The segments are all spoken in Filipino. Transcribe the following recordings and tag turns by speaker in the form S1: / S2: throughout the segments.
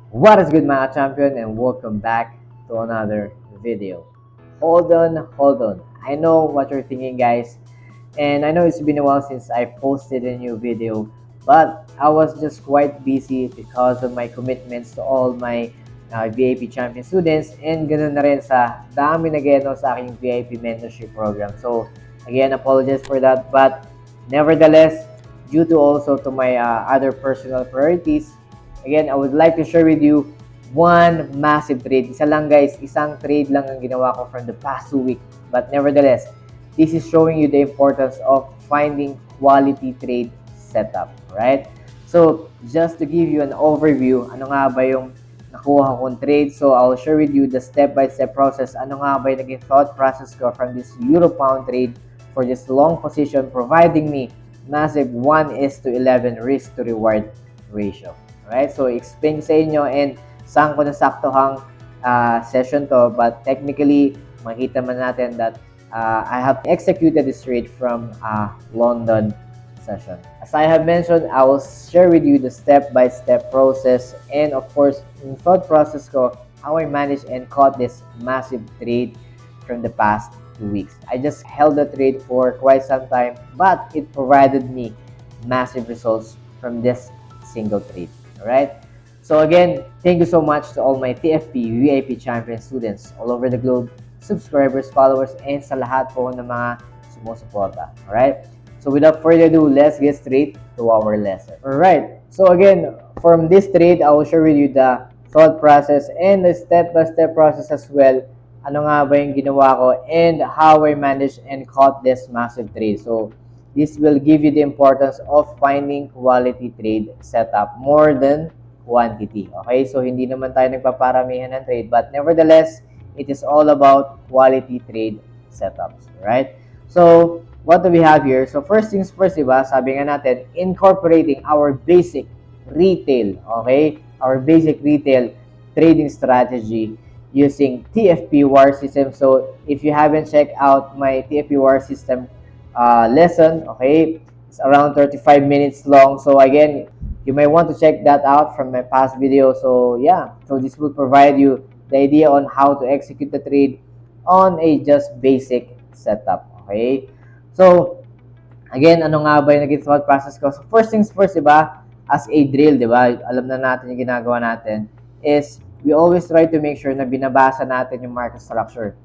S1: What is good mga champion and welcome back to another video. Hold on. I know what you're thinking guys and I know it's been a while since I posted a new video but I was just quite busy because of my commitments to all my VIP champion students and ganun na rin sa dami na gano sa aking VIP mentorship program. So again, apologize for that but nevertheless, due to also to my other personal priorities, again, I would like to share with you one massive trade. Isa lang guys, isang trade lang ang ginawa ko from the past 2 weeks. But nevertheless, this is showing you the importance of finding quality trade setup, right? So, just to give you an overview, ano nga ba yung nakuha kong trade? So, I'll share with you the step-by-step process. Ano nga ba yung naging thought process ko from this Euro Pound trade for this long position providing me massive 1:11 risk to reward ratio. Right? So, explain sa inyo and saan ko nasaktohang session to. But technically, makita man natin that I have executed this trade from London session. As I have mentioned, I will share with you the step-by-step process and of course, yung thought process ko, how I managed and caught this massive trade from the past 2 weeks. I just held the trade for quite some time, but it provided me massive results from this single trade. Alright? So again, thank you so much to all my TFP VIP champion students all over the globe, subscribers, followers, and sa lahat po ng mga sumusuporta. Alright? So without further ado, let's get straight to our lesson. Alright. So again, from this trade, I will share with you the thought process and the step-by-step process as well. Ano nga ba yung ginawa ko and how I managed and caught this massive trade. So this will give you the importance of finding quality trade setup more than quantity. Okay? So, hindi naman tayo nagpaparamihan ng trade. But nevertheless, it is all about quality trade setups. Right? So, what do we have here? So, first things first, diba? Sabi nga natin, incorporating our basic retail. Okay? Our basic retail trading strategy using TFP War System. So, if you haven't checked out my TFP War System lesson, okay, it's around 35 minutes long. So again, you may want to check that out from my past video. So yeah, so this will provide you the idea on how to execute the trade on a just basic setup. Okay, so again, ano nga ba yung naging thought process ko? So first things first, diba, as a drill, diba, alam na natin yung ginagawa natin, is we always try to make sure na binabasa natin yung market structure.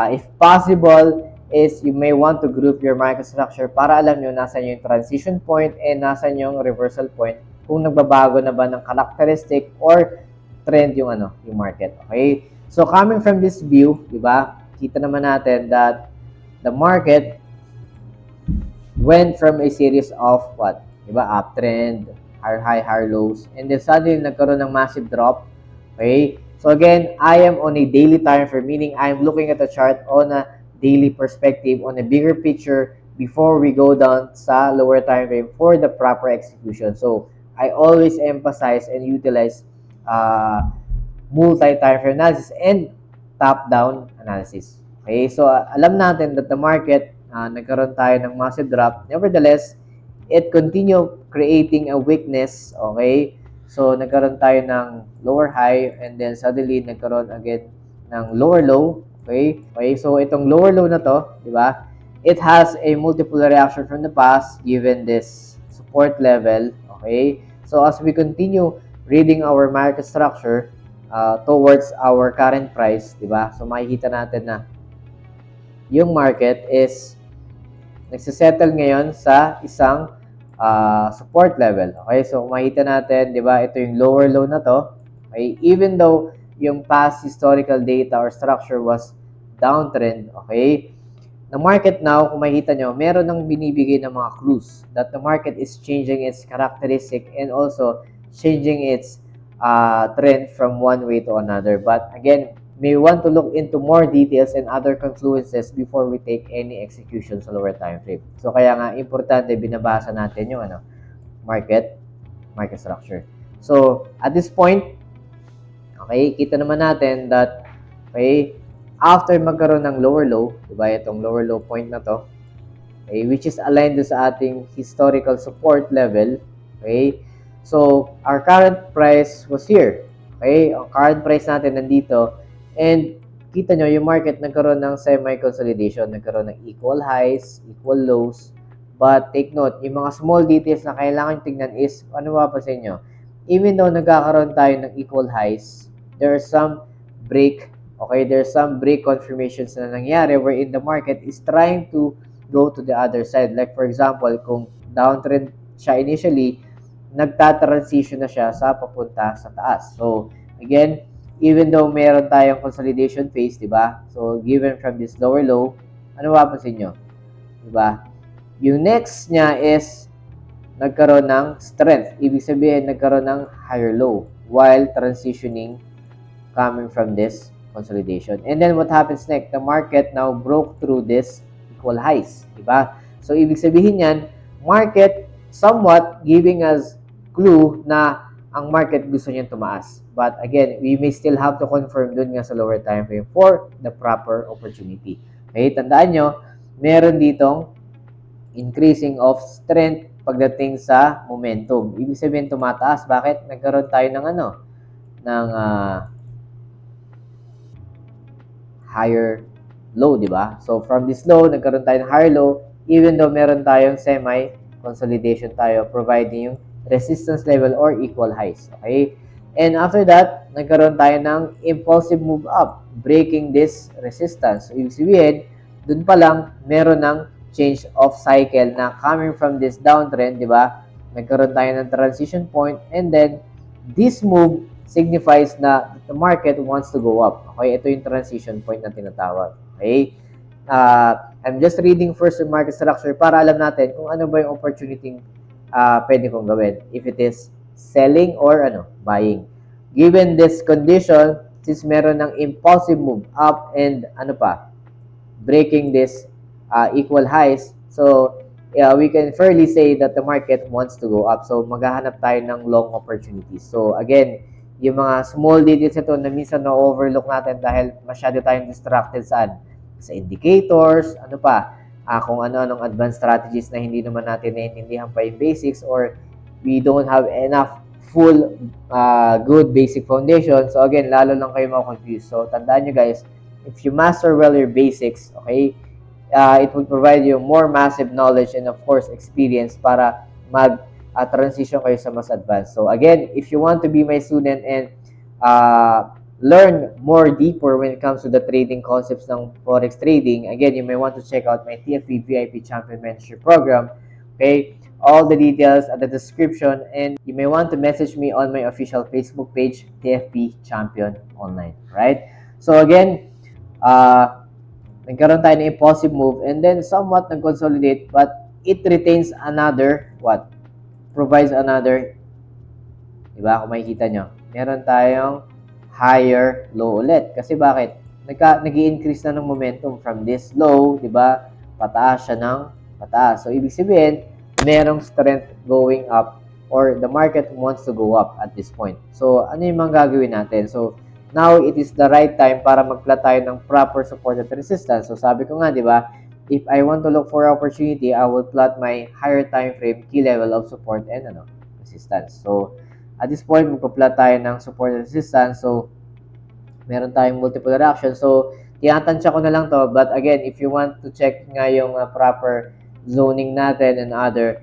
S1: If possible, is you may want to group your market structure para alam nyo nasan yung transition point and nasan yung reversal point kung nagbabago na ba ng characteristic or trend yung yung market. Okay? So coming from this view, di ba? Kita naman natin that the market went from a series of what? Di ba? Uptrend, higher high, higher lows, and then suddenly nagkaroon ng massive drop. Okay? So again, I am on a daily time frame, meaning I'm looking at the chart on a daily perspective, on a bigger picture before we go down sa lower time frame for the proper execution. So I always emphasize and utilize multi-time frame analysis and top-down analysis. Okay, so alam natin that the market nagkaroon tayo ng massive drop. Nevertheless, it continue creating a weakness. Okay, so nagkaroon tayo ng lower high and then suddenly nagkaroon again ng lower low. Okay? Okay, so itong lower low na to, di ba? It has a multiple reaction from the past given this support level. Okay? So as we continue reading our market structure towards our current price, di ba? So makikita natin na yung market is nagsisettle ngayon sa isang support level. Okay? So makikita natin, di ba? Ito yung lower low na to. Okay? Even though yung past historical data or structure was downtrend, okay? The market now, kung makikita nyo, meron ng binibigay ng mga clues that the market is changing its characteristic and also changing its trend from one way to another. But again, may want to look into more details and other confluences before we take any execution sa lower time frame. So kaya nga, importante binabasa natin yung market structure. So at this point, okay, kita naman natin that, okay, after magkaroon ng lower low, diba, itong lower low point na to, okay, which is aligned sa ating historical support level, okay, so our current price was here, Okay? Ang current price natin nandito. And kita nyo, yung market nagkaroon ng semi-consolidation. Nagkaroon ng equal highs, equal lows. But take note, yung mga small details na kailangan tignan is, ano mapapansin nyo? Even though nagkakaroon tayo ng equal highs, there are some break, okay? There are some break confirmations na nangyari wherein the market is trying to go to the other side. Like for example, kung downtrend siya initially, nagta-transition na siya sa papunta sa taas. So, again, even though meron tayong consolidation phase, di ba? So, given from this lower low, ano mapapansin nyo? Di ba? Yung next niya is nagkaroon ng strength. Ibig sabihin, nagkaroon ng higher low while transitioning coming from this consolidation. And then what happens next? The market now broke through this equal highs. Diba? So, ibig sabihin yan, market somewhat giving us clue na ang market gusto niyang tumaas. But again, we may still have to confirm dun nga sa lower time frame for the proper opportunity. Okay, tandaan nyo, meron ditong increasing of strength pagdating sa momentum. Ibig sabihin tumataas. Bakit? Nagkaroon tayo ng ng higher low, di ba? So from this low, nagkaroon tayo ng higher low even though meron tayong semi-consolidation tayo providing yung resistance level or equal highs. Okay? And after that, nagkaroon tayo ng impulsive move up, breaking this resistance. So, ibig sabihin, dun pa lang, meron ng change of cycle na coming from this downtrend, di ba? Nagkaroon tayo ng transition point and then this move signifies na the market wants to go up. Okay? Ito yung transition point na tinatawag. Okay? I'm just reading first the market structure para alam natin kung ano ba yung opportunity pwede kong gawin. If it is selling or buying. Given this condition, since meron ng impulsive move up and breaking this equal highs, so we can fairly say that the market wants to go up. So maghahanap tayo ng long opportunities. So again, yung mga small details ito na minsan na-overlook natin dahil masyado tayong distracted sa indicators, kung ano-anong advanced strategies na hindi naman natin naiintindihan pa yung basics or we don't have enough full good basic foundation. So again, lalo lang kayo ma-confuse. So tandaan nyo guys, if you master well your basics, okay, it will provide you more massive knowledge and of course experience para mag-transition kayo sa mas advanced. So again, if you want to be my student and learn more deeper when it comes to the trading concepts ng Forex trading, again, you may want to check out my TFP VIP Champion Mentorship Program. Okay? All the details at the description and you may want to message me on my official Facebook page, TFP Champion Online. Right? So again, nagkaroon tayo ng impulsive move and then somewhat nag-consolidate but it retains another, provides another, diba? Kung makikita nyo, meron tayong higher low ulit. Kasi bakit? Nag-i-increase na ng momentum from this low, di ba? Pataas siya ng pataas. So, ibig sabihin, merong strength going up or the market wants to go up at this point. So, ano yung mga gagawin natin? So, now it is the right time para mag-plot tayo ng proper support at resistance. So, sabi ko nga, di ba? If I want to look for opportunity, I will plot my higher time frame key level of support and resistance. So, at this point, magpa-plot tayo ng support and resistance. So, meron tayong multiple reactions. So, tinatansya ko na lang to. But again, if you want to check nga yung proper zoning natin and other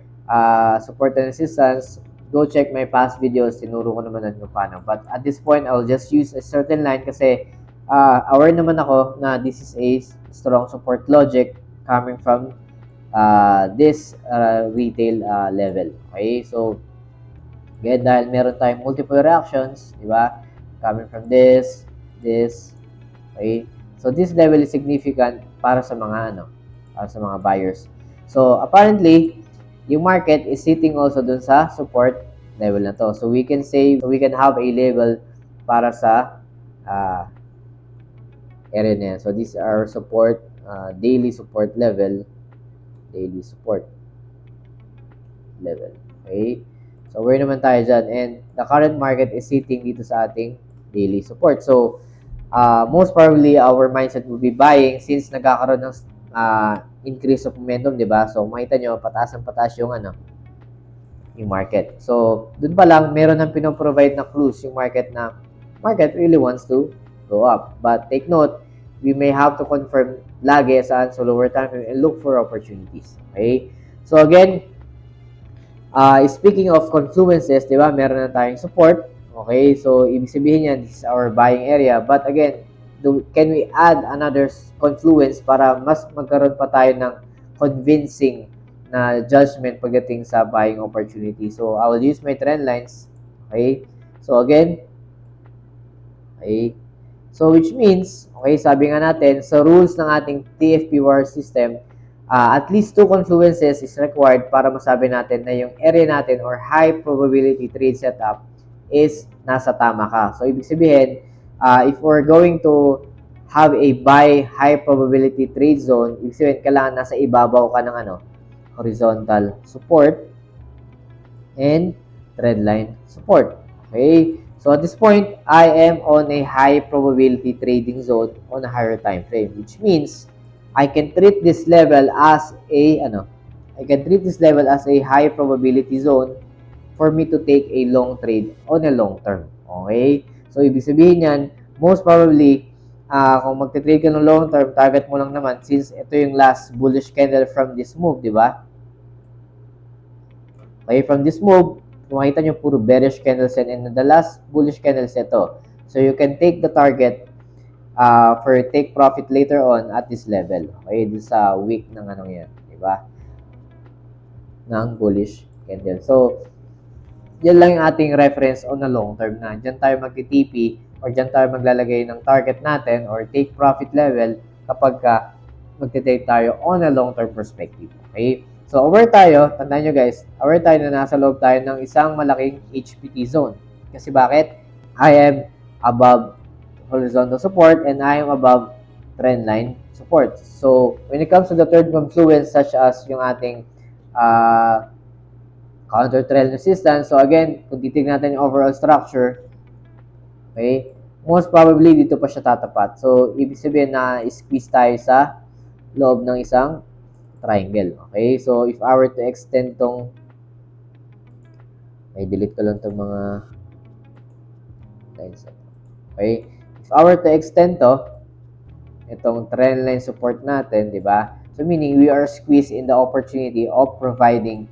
S1: support and resistance, go check my past videos. Tinuro ko naman kung paano. But at this point, I'll just use a certain line kasi aware naman ako na this is a strong support logic coming from this retail level. Okay? So, again, dahil meron tayong multiple reactions, di ba? Coming from this, okay? So, this level is significant para sa mga, para sa mga buyers. So, apparently, yung market is sitting also dun sa support level na to. So, we can say, we can have a level para sa area na yan. So, these are support, daily support level, okay? So, where naman tayo dyan? And the current market is sitting dito sa ating daily support. So, most probably, our mindset will be buying since nagkakaroon ng increase of momentum, di ba? So, makita nyo, pataas ang pataas yung, yung market. So, dun pa lang, meron ng pinoprovide na clues yung market na market really wants to go up. But take note, we may have to confirm lagi saan sa lower time frame and look for opportunities. Okay? So again, speaking of confluences, di ba, meron na tayong support. Okay, so ibig sabihin yan, this is our buying area. But again, can we add another confluence para mas magkaroon pa tayo ng convincing na judgment pagdating sa buying opportunity? So I will use my trend lines. Okay, so again, okay, so which means, okay, sabi nga natin, sa rules ng ating TFP-WAR system, at least 2 confluences is required para masabi natin na yung area natin or high probability trade setup is nasa tama ka. So, ibig sabihin, if we're going to have a buy high probability trade zone, ibig sabihin, kailangan nasa ibabaw ka ng horizontal support and trend line support. Okay? So, at this point, I am on a high probability trading zone on a higher time frame, which means I can treat this level as a high probability zone for me to take a long trade on a long term. Okay? So, ibig sabihin yan, most probably, kung magte-trade ka ng long term, target mo lang naman since ito yung last bullish candle from this move, di ba? Okay, from this move, makita nyo puro bearish candles and the last bullish candles ito. So, you can take the target for take profit later on at this level. Okay, this sa week ng yan, di ba? Ng bullish candle. So, yan lang yung ating reference on a long term na dyan tayo magti-TP or dyan tayo maglalagay ng target natin or take profit level kapag magti-take tayo on a long term perspective. Okay? So, aware tayo, tandaan nyo guys, aware tayo na nasa loob tayo ng isang malaking HPT zone. Kasi bakit? I am above horizontal support and I am above trend line support. So, when it comes to the third confluence such as yung ating counter trend resistance, so again, kung titignan natin yung overall structure, okay, most probably dito pa siya tatapat. So, ibig sabihin na squeeze tayo sa loob ng isang triangle. Okay, so if I were to extend tong, delete ko lang tong mga lines. Okay, if I were to extend itong trend line support natin, di ba? So, meaning we are squeezed in the opportunity of providing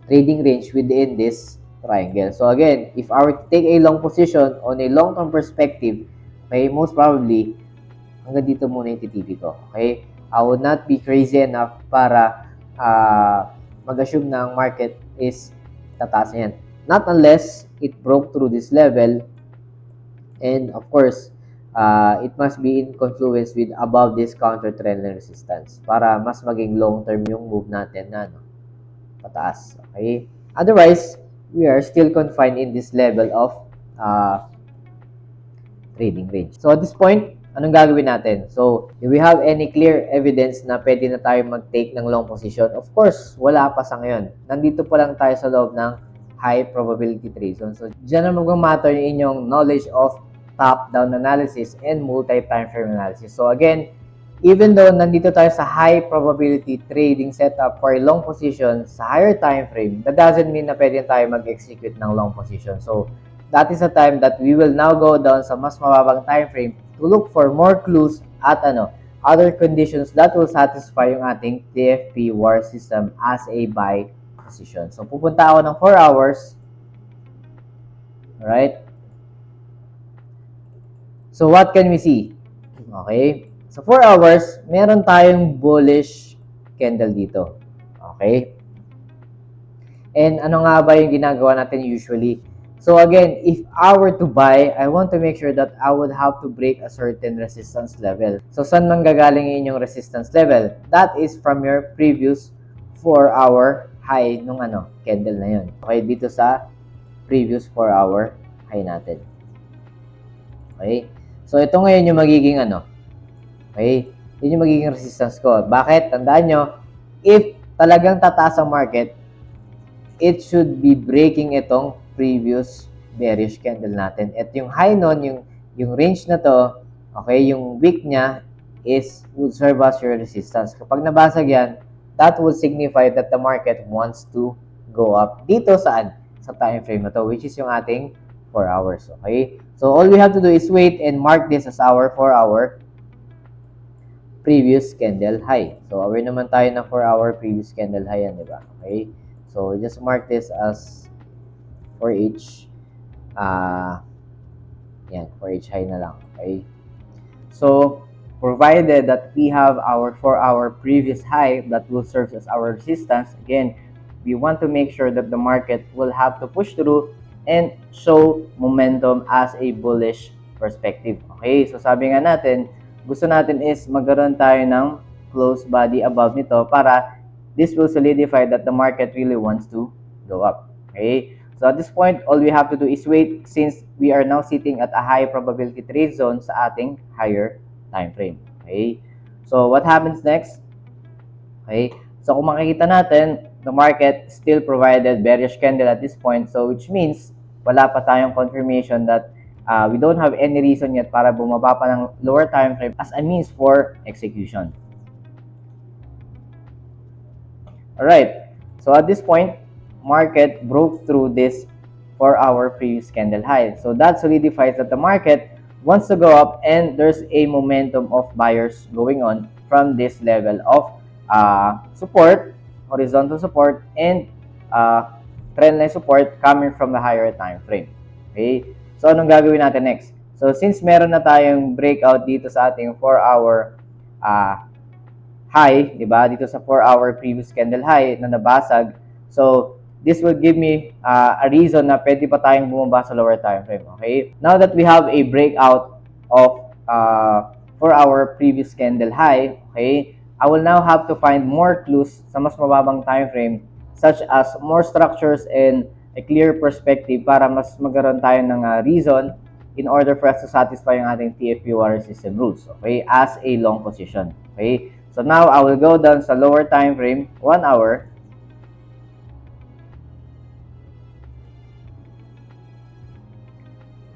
S1: trading range within this triangle. So, again, if I were to take a long position on a long-term perspective, okay, most probably, hanggang dito muna yung TTP ko. Okay? I would not be crazy enough para mag-assume na ang market is tataas na yan. Not unless it broke through this level. And of course, it must be in confluence with above this counter trend line resistance para mas maging long-term yung move natin na pataas. Okay? Otherwise, we are still confined in this level of trading range. So at this point, anong gagawin natin? So, do we have any clear evidence na pwede na tayo mag-take ng long position? Of course, wala pa sa ngayon. Nandito pa lang tayo sa loob ng high probability trade zone. So, dyan na mag-matter yung inyong knowledge of top-down analysis and multi-time frame analysis. So, again, even though nandito tayo sa high probability trading setup for a long position sa higher time frame, that doesn't mean na pwede tayo mag-execute ng long position. So, that is a time that we will now go down sa mas mababang time frame to look for more clues at other conditions that will satisfy yung ating TFP WAR system as a buy position. So, pupunta ako ng 4 hours. Alright? So, what can we see? Okay? So, 4 hours, meron tayong bullish candle dito. Okay? And ano nga ba yung ginagawa natin usually? So again, if I were to buy, I want to make sure that I would have to break a certain resistance level. So saan manggagaling yung resistance level? That is from your previous 4-hour high nung candle na yun. Okay, dito sa previous 4-hour high natin. Okay? So ito ngayon yung magiging Okay? Yun yung magiging resistance ko. Bakit? Tandaan nyo, if talagang tataas ang market, it should be breaking itong previous bearish candle natin. At yung high nun, yung range na to, okay, yung wick niya would serve as your resistance. Kapag nabasag yan, that would signify that the market wants to go up. Dito saan? Sa time frame na to, which is yung ating 4 hours. Okay? So all we have to do is wait and mark this as our 4-hour previous candle high. So aware naman tayo na 4-hour previous candle high yan, di ba? Okay? So just mark this as for each yan, for each high na lang. Okay? So, provided that we have our 4-hour previous high that will serve as our resistance, again, we want to make sure that the market will have to push through and show momentum as a bullish perspective. Okay, so sabi nga natin, gusto natin is magkaroon tayo ng close body above nito para this will solidify that the market really wants to go up. Okay, so at this point, all we have to do is wait since we are now sitting at a high probability trade zone sa ating higher time frame. Okay, so what happens next? Okay, so kung makikita natin, the market still provided bearish candle at this point, so which means wala pa tayong confirmation that we don't have any reason yet para bumaba pa ng lower time frame as a means for execution. Alright, so at this point, market broke through this 4-hour previous candle high. So that solidifies that the market wants to go up and there's a momentum of buyers going on from this level of support, horizontal support, and trendline support coming from the higher time frame. Okay? So anong gagawin natin next? So since meron na tayong breakout dito sa ating 4-hour high, di ba? Dito sa 4-hour previous candle high na nabasag. So this will give me a reason na pwede pa tayong bumaba sa lower time frame. Okay? Now that we have a breakout of 4-hour previous candle high, okay, I will now have to find more clues sa mas mababang time frame such as more structures and a clear perspective para mas magkaroon tayo ng reason in order for us to satisfy yung ating TFP water system rules, okay, as a long position. Okay, so now I will go down sa lower time frame, 1 hour.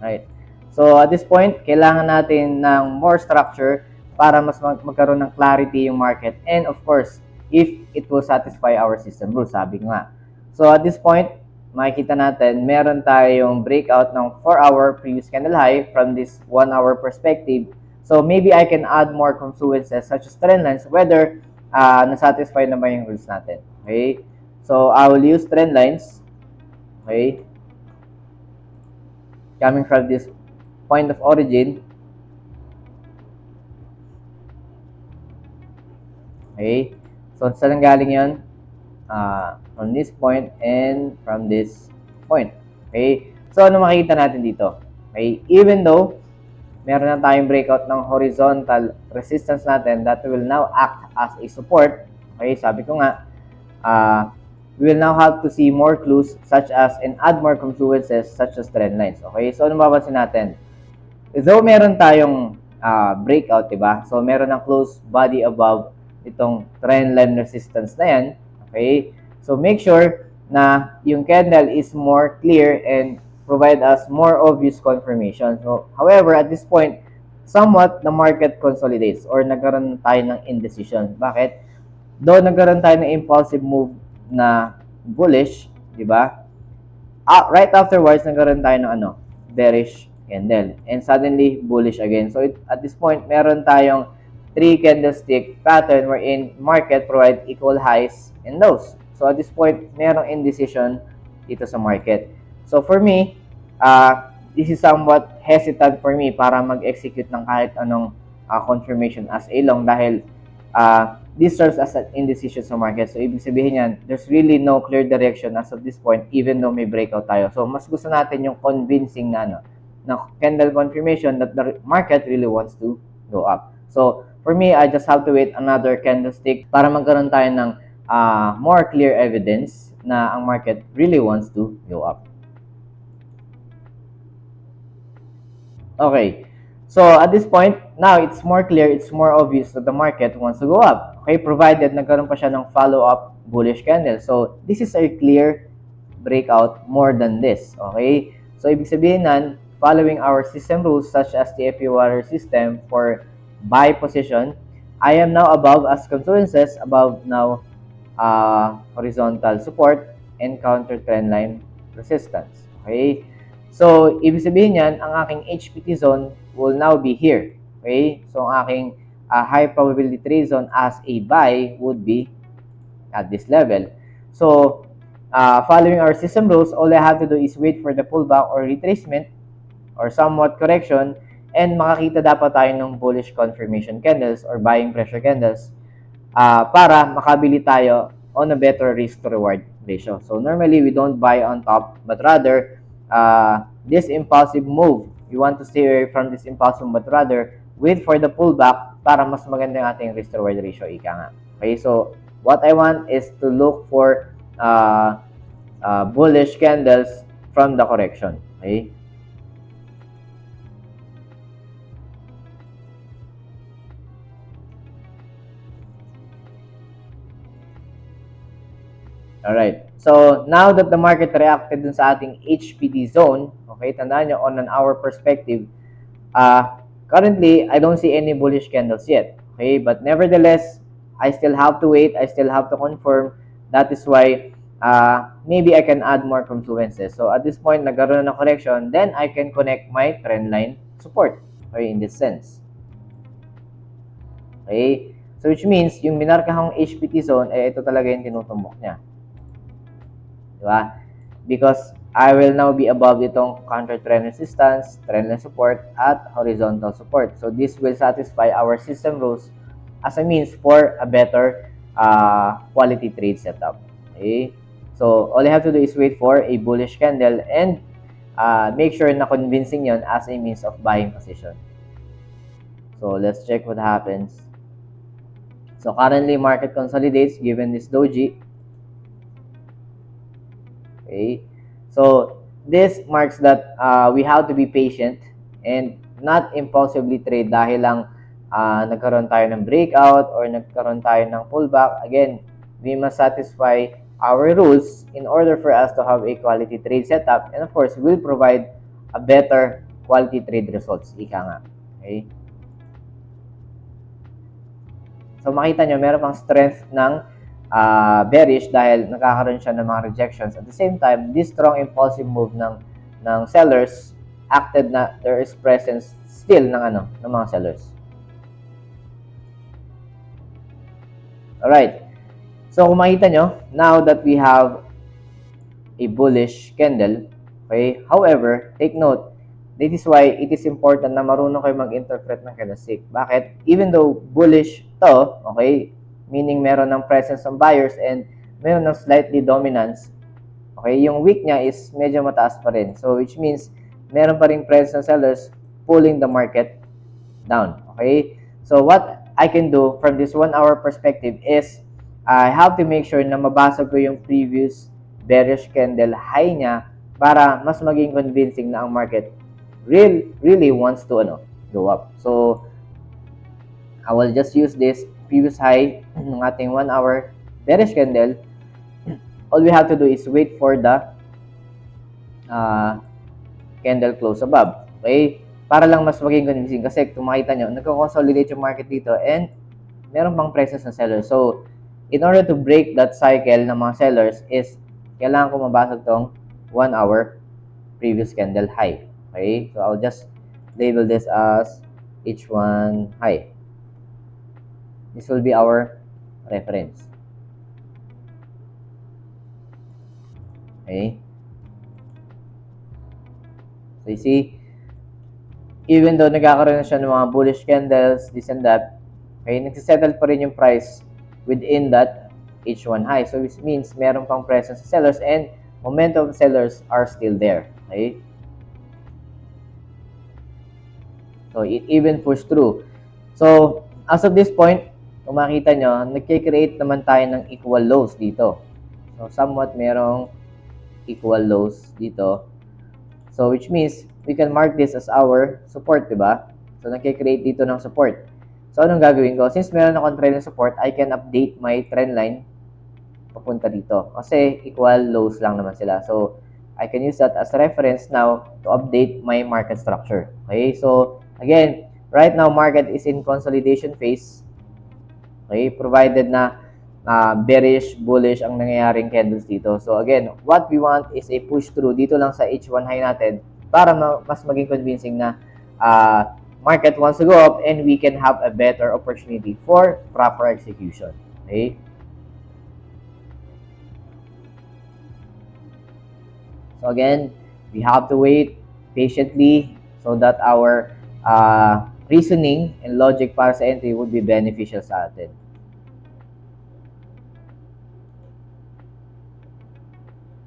S1: Right. So at this point, kailangan natin ng more structure para mas magkaroon ng clarity yung market, and of course, if it will satisfy our system rules, sabi nga. So at this point, makikita natin, meron tayong breakout ng 4-hour previous candle high from this 1-hour perspective. So maybe I can add more confluences such as trend lines, whether nasatisfy na ba yung rules natin. Okay? So I will use trend lines. Okay? Coming from this point of origin. Okay? So, saan galing yun? From this point and from this point. Okay? So, ano makikita natin dito? Okay? Even though meron na tayong breakout ng horizontal resistance natin that will now act as a support. Okay? Sabi ko nga, we will now have to see more clues such as and add more confluences such as trend lines. Okay? So, ano mapapansin natin? Though meron tayong breakout, diba? So, meron ng close body above itong trend line resistance na yan. Okay? So, make sure na yung candle is more clear and provide us more obvious confirmation. So, however, at this point, somewhat the market consolidates or nagkaroon tayo ng indecision. Bakit? Though nagkaroon tayo ng impulsive move na bullish, di ba? Right afterwards, nagkaroon tayo ng bearish candle. And suddenly, bullish again. So, at this point, meron tayong 3 candlestick pattern wherein market provide equal highs and lows. So, at this point, merong indecision dito sa market. So, for me, this is somewhat hesitant for me para mag-execute ng kahit anong confirmation as a long dahil this serves as an indecision sa market. So, ibig sabihin yan, there's really no clear direction as of this point even though may breakout tayo. So, mas gusto natin yung convincing na candle confirmation that the market really wants to go up. So, for me, I just have to wait another candlestick para magkaroon tayo ng more clear evidence na ang market really wants to go up. Okay. So, at this point, now it's more clear, it's more obvious that the market wants to go up. Okay, provided nagkaroon pa siya ng follow-up bullish candle. So, this is a clear breakout more than this. Okay? So, ibig sabihin nan, following our system rules such as the FP water system for buy position, I am now above as confluences, above now horizontal support and counter trend line resistance. Okay? So, ibig sabihin yan, ang aking HPT zone will now be here. Okay? So, ang aking high probability trade zone as a buy would be at this level. So, following our system rules, all I have to do is wait for the pullback or retracement or somewhat correction, and makakita dapat tayo ng bullish confirmation candles or buying pressure candles para makabili tayo on a better risk to reward ratio. So normally we don't buy on top, but rather this impulsive move, we want to stay away from this impulsive, but rather wait for the pullback para mas maganda yung ating risk to reward ratio, ika nga. Okay, so what I want is to look for bullish candles from the correction. Okay. Alright. So, now that the market reacted dun sa ating HPT zone, okay, tandaan nyo, on an hour perspective, currently, I don't see any bullish candles yet. Okay, but nevertheless, I still have to wait. I still have to confirm. That is why maybe I can add more confluences. So, at this point, nagkaroon na ng correction, then I can connect my trend line support. Okay, in this sense. Okay, so which means, yung minarkahang HPT zone, ito talaga yung tinutumbok niya. Diba? Because I will now be above itong counter trend resistance, trend line support, at horizontal support. So this will satisfy our system rules as a means for a better quality trade setup. Okay? So all I have to do is wait for a bullish candle and make sure na convincing yon as a means of buying position. So let's check what happens. So currently market consolidates given this doji. Okay, so this marks that we have to be patient and not impulsively trade dahil lang nagkaroon tayo ng breakout or nagkaroon tayo ng pullback. Again, we must satisfy our rules in order for us to have a quality trade setup, and of course, we'll provide a better quality trade results. Ika nga. Okay? So makita nyo, meron pang strength ng bearish dahil nakakaroon siya ng mga rejections. At the same time, this strong impulsive move ng sellers acted na there is presence still ng mga sellers. Alright. So kung makita nyo, now that we have a bullish candle, okay, however, take note, this is why it is important na marunong kayo mag-interpret ng candlestick. Bakit? Even though bullish to, okay, meaning meron ng presence ng buyers and meron ng slightly dominance, okay, yung wick niya is medyo mataas pa rin. So, which means, meron pa rin presence ng sellers pulling the market down, okay? So, what I can do from this 1 hour perspective is, I have to make sure na mabasa ko yung previous bearish candle high niya para mas maging convincing na ang market really wants to go up. So, I will just use this previous high ng ating 1 hour bearish candle. All we have to do is wait for the candle close above. Okay? Para lang mas maging convincing. Kasi kung makita nyo, nagko-consolidate yung market dito and meron pang presence ng sellers. So, in order to break that cycle ng mga sellers is kailangan ko mabasag tong 1 hour previous candle high. Okay? So, I'll just label this as H1 high. This will be our reference. Okay? So, you see, even though nagkakaroon na siya ng mga bullish candles, this and that, okay, nagsisettle pa rin yung price within that H1 high. So, which means meron pang presence sa sellers and momentum sellers are still there. Okay? So, it even pushed through. So, as of this point, kung makita nyo, nagkikreate naman tayo ng equal lows dito. So, somewhat merong equal lows dito. So, which means, we can mark this as our support, diba? So, nagkikreate dito ng support. So, anong gagawin ko? Since meron akong trend line support, I can update my trend line papunta dito. Kasi, equal lows lang naman sila. So, I can use that as reference now to update my market structure. Okay? So, again, right now, market is in consolidation phase. Okay, provided na bearish, bullish ang nangyayaring candles dito. So again, what we want is a push through dito lang sa H1 high natin para mas maging convincing na market wants to go up and we can have a better opportunity for proper execution. Okay? So again, we have to wait patiently so that our reasoning and logic para sa entry would be beneficial sa atin.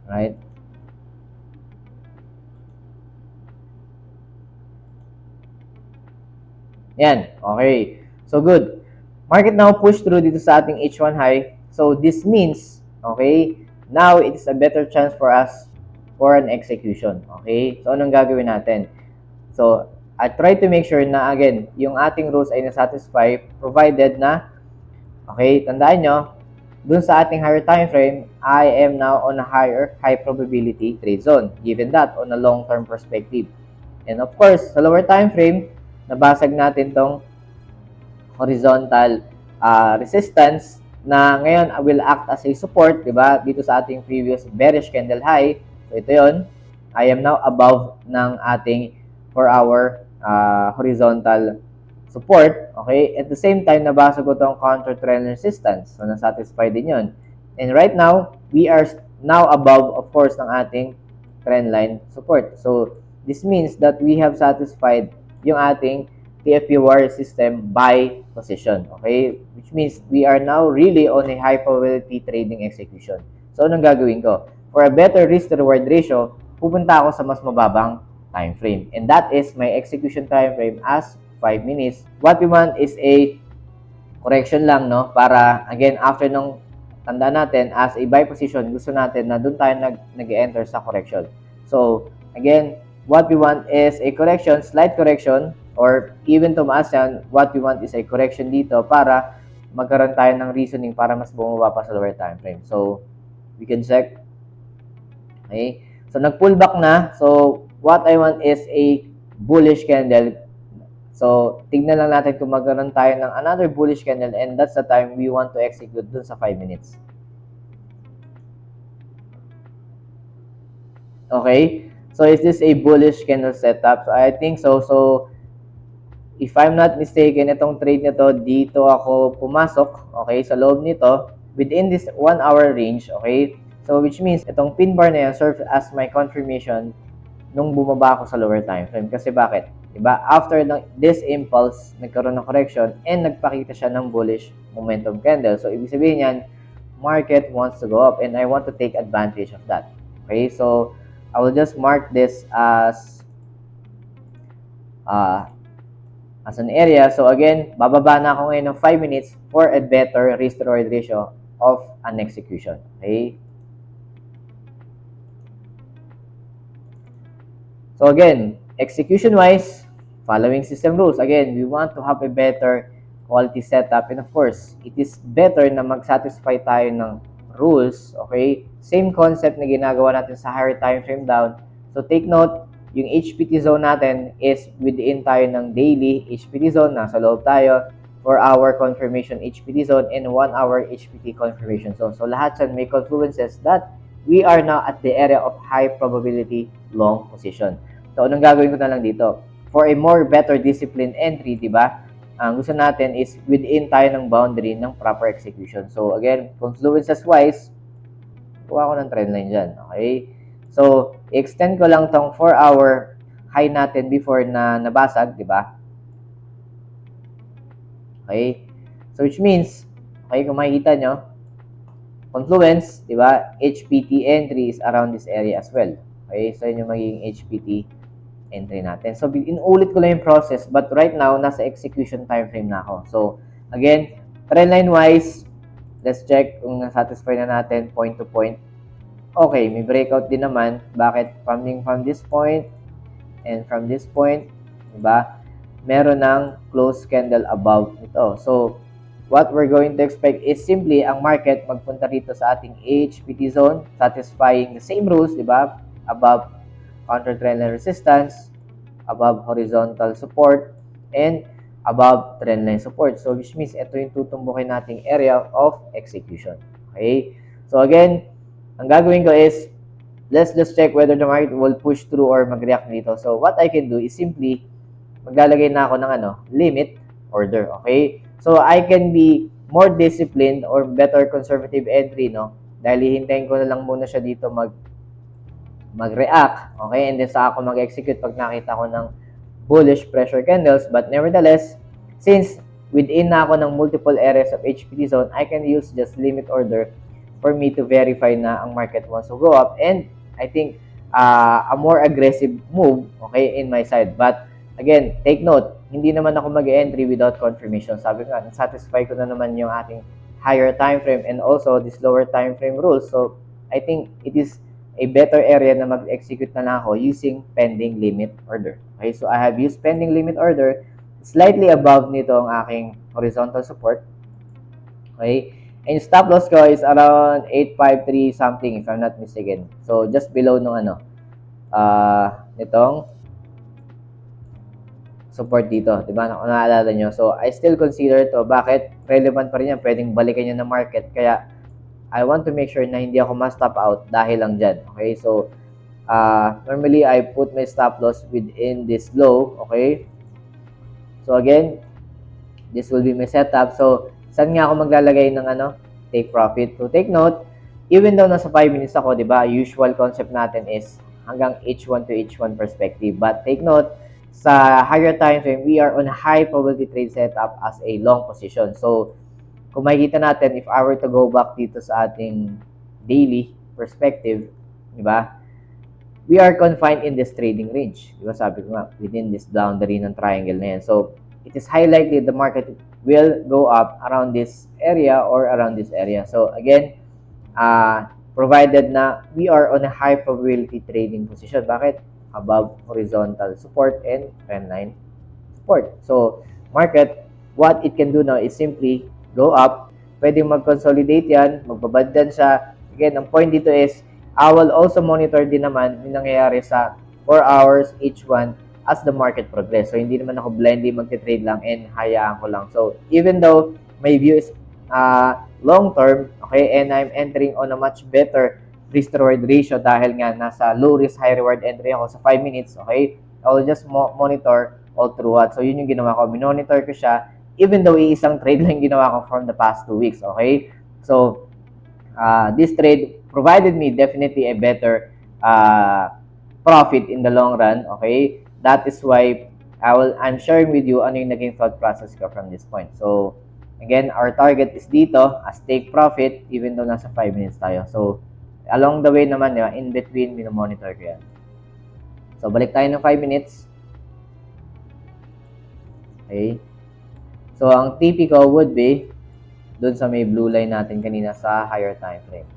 S1: Right? Yan. Okay. So good. Market now push through dito sa ating H1 high. So this means, okay, now it is a better chance for us for an execution. Okay? So anong gagawin natin? So I try to make sure na again, yung ating rules ay na-satisfy provided na, okay, tandaan nyo, dun sa ating higher time frame, I am now on a high probability trade zone. Given that, on a long-term perspective. And of course, sa lower time frame, nabasag natin tong horizontal resistance na ngayon will act as a support, di ba? Dito sa ating previous bearish candle high. So ito yon. I am now above ng ating 4-hour horizontal support. Okay? At the same time, nabasa ko tong counter trend resistance. So nasatisfy din yon. And right now, we are now above, of course, ng ating trend line support. So this means that we have satisfied yung ating TFPWR system buy position. Okay? Which means we are now really on a high probability trading execution. So, anong gagawin ko? For a better risk-to-reward ratio, pupunta ako sa mas mababang time frame. And that is my execution time frame as 5 minutes. What we want is a correction lang, no? Para, again, after nung tandaan natin, as a buy position, gusto natin na doon tayo nag-enter sa correction. So, again, what we want is a correction, slight correction, or even tumaas yan, what we want is a correction dito para magkaroon tayo ng reasoning para mas bumaba pa sa lower time frame. So, we can check. Okay? So, nag-pullback na. So, what I want is a bullish candle. So, tignan lang natin kung magkaroon tayo ng another bullish candle and that's the time we want to execute dun sa 5 minutes. Okay? So, is this a bullish candle setup? So, I think so. So, if I'm not mistaken, itong trade nito, dito ako pumasok, okay, sa loob nito, within this 1 hour range, okay? So, which means, itong pin bar na yan serve as my confirmation nung bumaba ako sa lower time frame. Kasi bakit? Diba? After this impulse, nagkaroon ng correction and nagpakita siya ng bullish momentum candle. So, ibig sabihin yan, market wants to go up and I want to take advantage of that. Okay? So, I will just mark this as an area. So again, bababa na ako ngayon ng 5 minutes for a better risk-to-reward ratio of an execution. Okay? So again, execution-wise, following system rules. Again, we want to have a better quality setup. And of course, it is better na mag-satisfy tayo ng rules. Okay? Same concept na ginagawa natin sa higher time frame down. So take note, yung HPT zone natin is within tayo ng daily HPT zone. Nasa loob tayo. 4-hour confirmation HPT zone and 1-hour HPT confirmation zone. So lahat yan may confluences that we are now at the area of high probability long position. So anong gagawin ko na lang dito? For a more better disciplined entry, di ba? Ang gusto natin is within tayo ng boundary ng proper execution. So again, confluences wise, kuha ko ng trend line dyan. Okay? So, extend ko lang tong 4-hour high natin before na nabasag, di ba? Okay? So, which means, okay, kung makikita nyo, confluence, di ba? HPT entry is around this area as well. Okay? So, yun yung magiging HPT entry natin. So, inulit ko lang yung process, but right now, nasa execution time frame na ako. So, again, trend line wise, let's check kung nasatisfy na natin point to point. Okay, may breakout din naman. Bakit? Coming from this point and from this point, diba? Meron ng close candle above ito. So, what we're going to expect is simply ang market magpunta rito sa ating HPT zone, satisfying the same rules, diba? Above counter trend line resistance, above horizontal support, and above trend line support. So, which means ito yung tutumbukin nating area of execution. Okay? So, again, ang gagawin ko is, let's just check whether the market will push through or mag-react dito. So what I can do is simply maglalagay na ako ng limit order, okay? So I can be more disciplined or better conservative entry, no? Dahil hihintayin ko na lang muna siya dito mag-react, okay? And then sa ako mag-execute pag nakita ko ng bullish pressure candles. But nevertheless, since within na ako ng multiple areas of HPT zone, I can use just limit order for me to verify na ang market wants to go up. And I think a more aggressive move, okay, in my side. But again, take note, hindi naman ako mag-entry without confirmation. Sabi nga, satisfy ko na naman yung ating higher time frame and also this lower time frame rules. So I think it is a better area na mag-execute na lang ako using pending limit order. Okay, so I have used pending limit order slightly above nito ang aking horizontal support. Okay, and stop loss ko is around 853 something if I'm not mistaken. So just below nung nitong support dito, di ba? Kung naalala nyo. So I still consider to. Bakit? Relevant pa rin yan. Pwedeng balikan nyo ng market. Kaya I want to make sure na hindi ako ma-stop out dahil lang dyan. Okay, so normally I put my stop loss within this low. Okay, so again, this will be my setup. So saan nga ako maglalagay ng take profit? So take note, even though nasa 5 minutes ako, di ba, usual concept natin is hanggang H1 to H1 perspective. But take note, sa higher time frame, we are on a high probability trade setup as a long position. So kung makikita natin, if I were to go back dito sa ating daily perspective, di ba, we are confined in this trading range. Di ba, sabi ko nga, within this boundary ng triangle na yan. So, it is high likely the market will go up around this area or around this area. So, again, provided na we are on a high probability trading position. Bakit? Above horizontal support and trendline support. So, market, what it can do now is simply go up. Pwede mag-consolidate yan, magbabad din siya. Again, ang point dito is, I will also monitor din naman yung nangyayari sa 4 hours each one as the market progress. So, hindi naman ako blindly magte-trade lang and hayaan ko lang. So, even though my view is long-term, okay, and I'm entering on a much better risk-reward ratio dahil nga nasa low-risk, high-reward entry ako sa 5 minutes, okay, I will just monitor all throughout. So, yun yung ginawa ko. Minonitor ko siya even though isang trade lang ginawa ko from the past 2 weeks, okay? So, this trade provided me definitely a better profit in the long run, okay? That is why I'm sharing with you ano yung naging thought process ko from this point. So, again, our target is dito as take profit even though nasa 5 minutes tayo. So, along the way naman, in between, minomonitor ko yan. So, balik tayo ng 5 minutes. Okay. So, ang TP ko would be dun sa may blue line natin kanina sa higher time frame.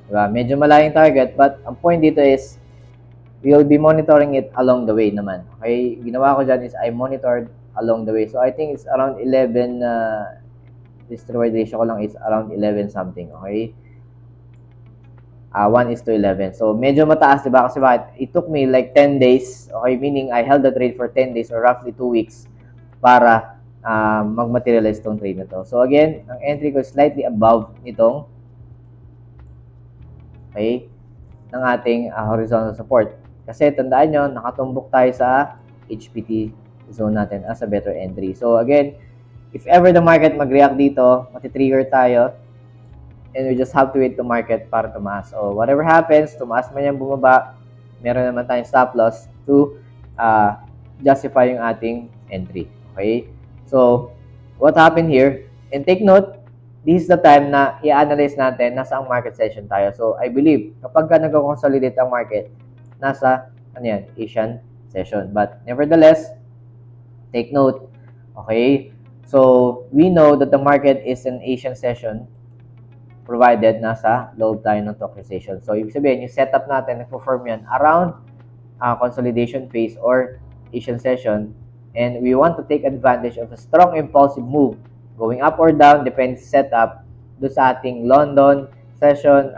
S1: Diba? Medyo malayong target, but ang point dito is we will be monitoring it along the way naman. Okay? Ginawa ko dyan is I monitored along the way. So, I think it's around 11, this reward ratio ko lang is around 11 something. Okay? 1:11. So, medyo mataas, diba? Kasi bakit? It took me like 10 days. Okay? Meaning, I held the trade for 10 days or roughly 2 weeks para mag-materialize itong trade na to. So, again, ang entry ko is slightly above nitong ng ating horizontal support. Kasi, tandaan nyo, nakatumbok tayo sa HPT zone natin as a better entry. So, again, if ever the market mag-react dito, matitrigger tayo, and we just have to wait the market para tumaas. So, whatever happens, tumaas man yan, bumaba, meron naman tayong stop loss to justify yung ating entry. Okay? So, what happened here? And take note, this is the time na i-analyze natin nasa ang market session tayo. So, I believe, kapag ka nag-consolidate ang market, nasa, Asian session. But, nevertheless, take note, okay? So, we know that the market is an Asian session provided nasa loob tayo ng tokenization. So, ibig sabihin, yung setup natin, nag-perform yan around consolidation phase or Asian session, and we want to take advantage of a strong impulsive move going up or down, depends setup doon sa ating London session,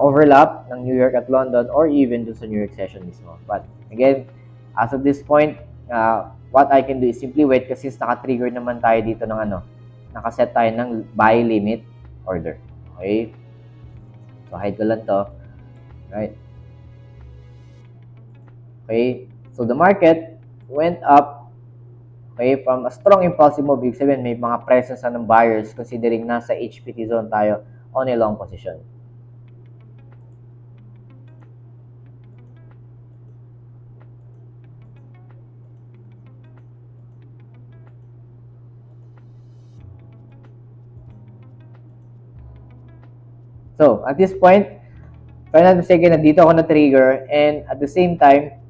S1: overlap ng New York at London, or even doon sa New York session mismo. But again, as of this point, what I can do is simply wait kasi naka-trigger naman tayo dito ng nakaset tayo ng buy limit. order. Okay? So, hide ko lang to. Right? Okay? So, the market went up, okay, from a strong impulsive move. Ibig sabihin, may mga presence na ng buyers considering nasa HPT zone tayo on a long position. So, at this point, if I'm not mistaken, nandito ako na-trigger and at the same time,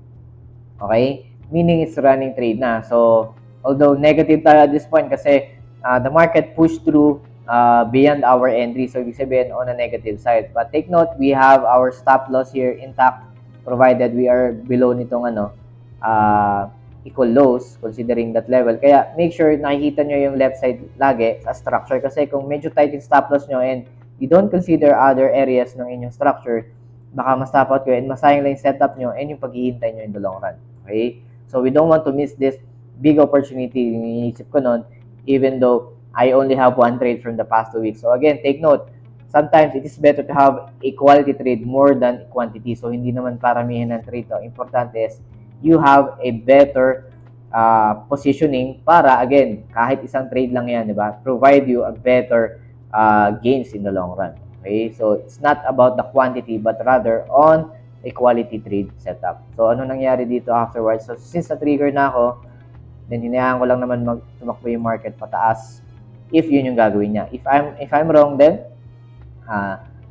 S1: okay, meaning it's running trade na. So, although negative tayo at this point kasi the market pushed through beyond our entry. So, ibig sabihin on a negative side. But take note, we have our stop loss here intact provided we are below nitong equal lows considering that level. Kaya make sure nakikita nyo yung left side lagi sa structure kasi kung medyo tight yung stop loss nyo and you don't consider other areas ng inyong structure, baka ma-stop out kayo and masayang lang yung setup nyo and yung paghihintay nyo in the long run. Okay? So, we don't want to miss this big opportunity yung iniisip ko nun, even though I only have one trade from the past 2 weeks. So, again, take note, sometimes it is better to have a quality trade more than quantity. So, hindi naman paramihan ng trade to. Importante is, you have a better positioning para, again, kahit isang trade lang yan, di ba? Provide you a better gains in the long run. Okay? So, it's not about the quantity but rather on a quality trade setup. So, ano nangyari dito afterwards? So, since na-trigger na ako, then hinayaan ko lang naman tumakbo yung market pataas if yun yung gagawin niya. If I'm wrong, then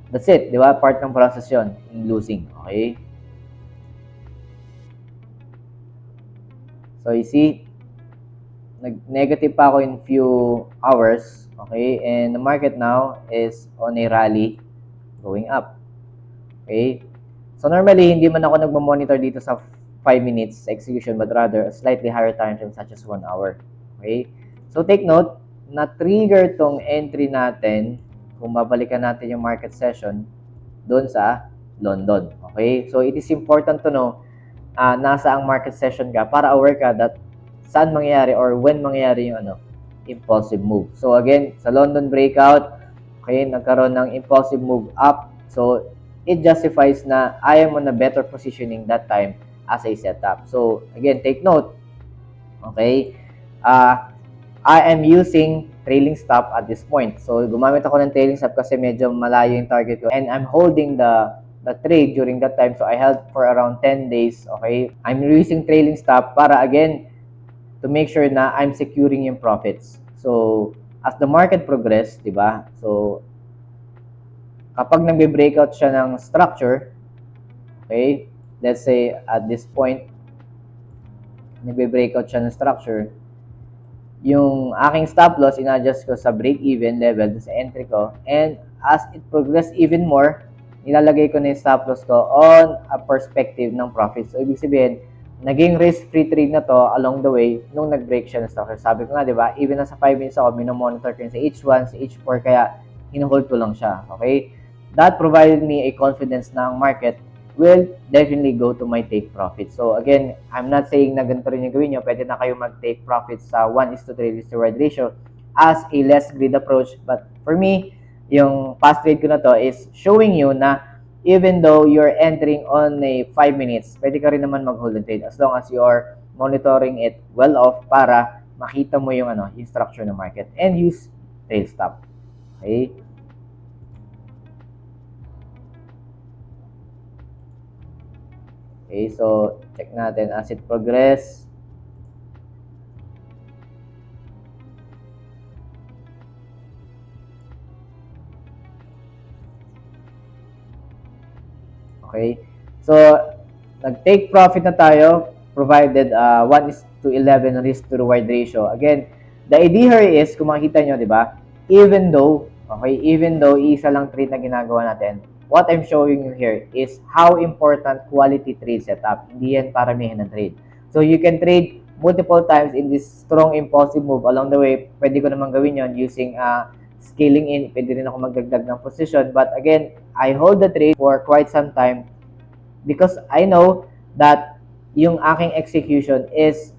S1: that's it. Di ba? Part ng process yun, in losing. Okay? So, you see, nag-negative pa ako in few hours. Okay? And the market now is on a rally going up. Okay? So, normally, hindi man ako nagmamonitor dito sa 5 minutes execution but rather a slightly higher time frame such as 1 hour. Okay? So, take note, na-trigger tong entry natin kung babalikan natin yung market session doon sa London. Okay? So, it is important to know nasa ang market session ka para aware ka that saan mangyayari or when mangyayari yung impulsive move. So, again, sa London breakout, okay, nagkaroon ng impulsive move up. So, it justifies na I am on a better positioning that time as a setup. So, again, take note, okay, I am using trailing stop at this point. So, gumamit ako ng trailing stop kasi medyo malayo yung target ko and I'm holding the trade during that time. So, I held for around 10 days, okay. I'm using trailing stop para, again, to make sure na I'm securing yung profits. So, as the market progress, di ba? So, kapag nagbe-breakout siya ng structure, okay, let's say at this point, nagbe-breakout siya ng structure, yung aking stop loss, in-adjust ko sa break-even level sa entry ko, and as it progress even more, nilalagay ko na yung stop loss ko on a perspective ng profit. So, ibig sabihin, naging risk-free trade na to along the way nung nag-break siya ng structure. Sabi ko nga, di ba, even nasa 5 minutes ako, minomonitor ko yun sa H1, sa H4, kaya hinuhold ko lang siya. Okay? That provided me a confidence na ang market will definitely go to my take profit. So again, I'm not saying na ganito rin yung gawin nyo. Pwede na kayo mag-take profit sa 1:3 risk-to-reward ratio as a less greed approach. But for me, yung past trade ko na to is showing you na even though you're entering on a 5 minutes, pwede ka rin naman mag-hold and trade as long as you are monitoring it well off para makita mo yung yung structure ng market and use tail stop. Okay? Okay, so check natin as it progress. Okay, so nag-take profit na tayo provided 1:11 risk to reward ratio. Again, the idea here is, kung makikita nyo, di ba, even though isa lang trade na ginagawa natin, what I'm showing you here is how important quality trade setup. Hindi yan paramihan ng trade. So, you can trade multiple times in this strong impulsive move. Along the way, pwede ko naman gawin yon using scaling in. Pwede rin ako magdagdag ng position. But again, I hold the trade for quite some time because I know that yung aking execution is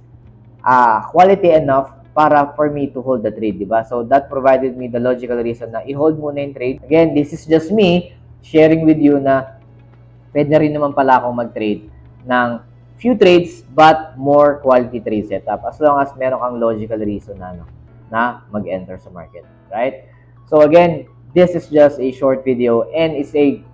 S1: quality enough para for me to hold the trade, di ba? So that provided me the logical reason na i-hold muna yung trade. Again, this is just me sharing with you na pwede na rin naman pala akong mag-trade ng few trades but more quality trade setup as long as meron kang logical reason na, na mag-enter sa market, right? So again, this is just a short video and it's a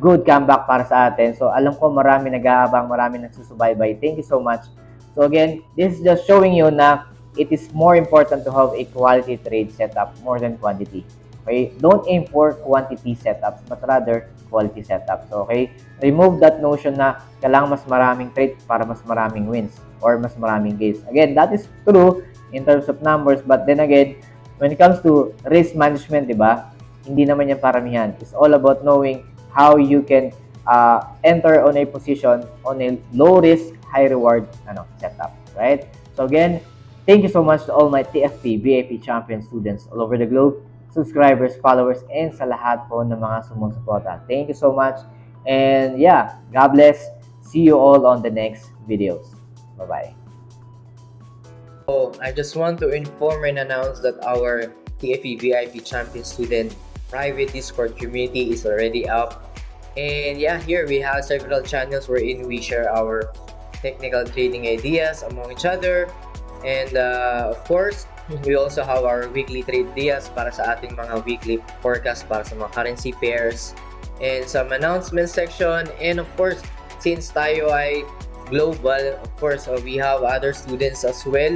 S1: good comeback para sa atin. So alam ko marami nag-aabang, marami nagsusubaybay. Thank you so much. So again, this is just showing you na it is more important to have a quality trade setup more than quantity. Okay? Don't aim for quantity setups but rather quality setups. Okay? Remove that notion na kailangan mas maraming trade para mas maraming wins or mas maraming gains. Again, that is true in terms of numbers but then again, when it comes to risk management, di ba? Hindi naman yan paramihan. It's all about knowing how you can enter on a position on a low risk, high reward setup, right? So again, thank you so much to all my TFP, VIP champion students all over the globe, subscribers, followers, and sa lahat po ng mga sumusuporta. Thank you so much. And yeah, God bless. See you all on the next videos. Bye-bye.
S2: So I just want to inform and announce that our TFE VIP champion student private Discord community is already up. And yeah, here we have several channels wherein we share our technical trading ideas among each other. And of course, we also have our weekly trade ideas para sa ating mga weekly forecast para sa mga currency pairs. And some announcement section. And of course, since tayo ay global, of course, we have other students as well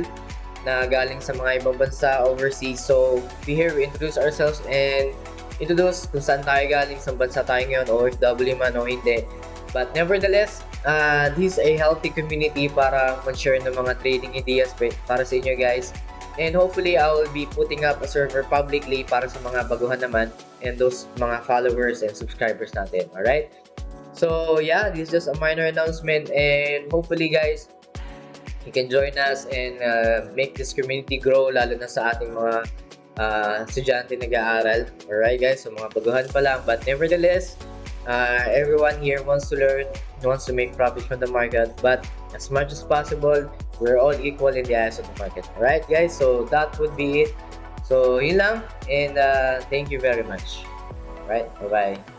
S2: na galing sa mga ibang bansa overseas. So, we here we introduce ourselves and introduce kung saan tayo galing, sa bansa tayo ngayon, OFW man o hindi. But nevertheless, this is a healthy community para mag-share ng mga trading ideas para sa inyo guys. And hopefully, I will be putting up a server publicly para sa mga baguhan naman and those mga followers and subscribers natin. Alright? So, yeah, this is just a minor announcement and hopefully guys, you can join us and make this community grow lalo na sa ating mga estudyante nag-aaral. Alright guys, so mga baguhan pa lang. But nevertheless, everyone here wants to learn, wants to make profit from the market. But as much as possible, we're all equal in the eyes of the market. Alright guys, so that would be it. So yun lang and thank you very much. Alright, bye-bye.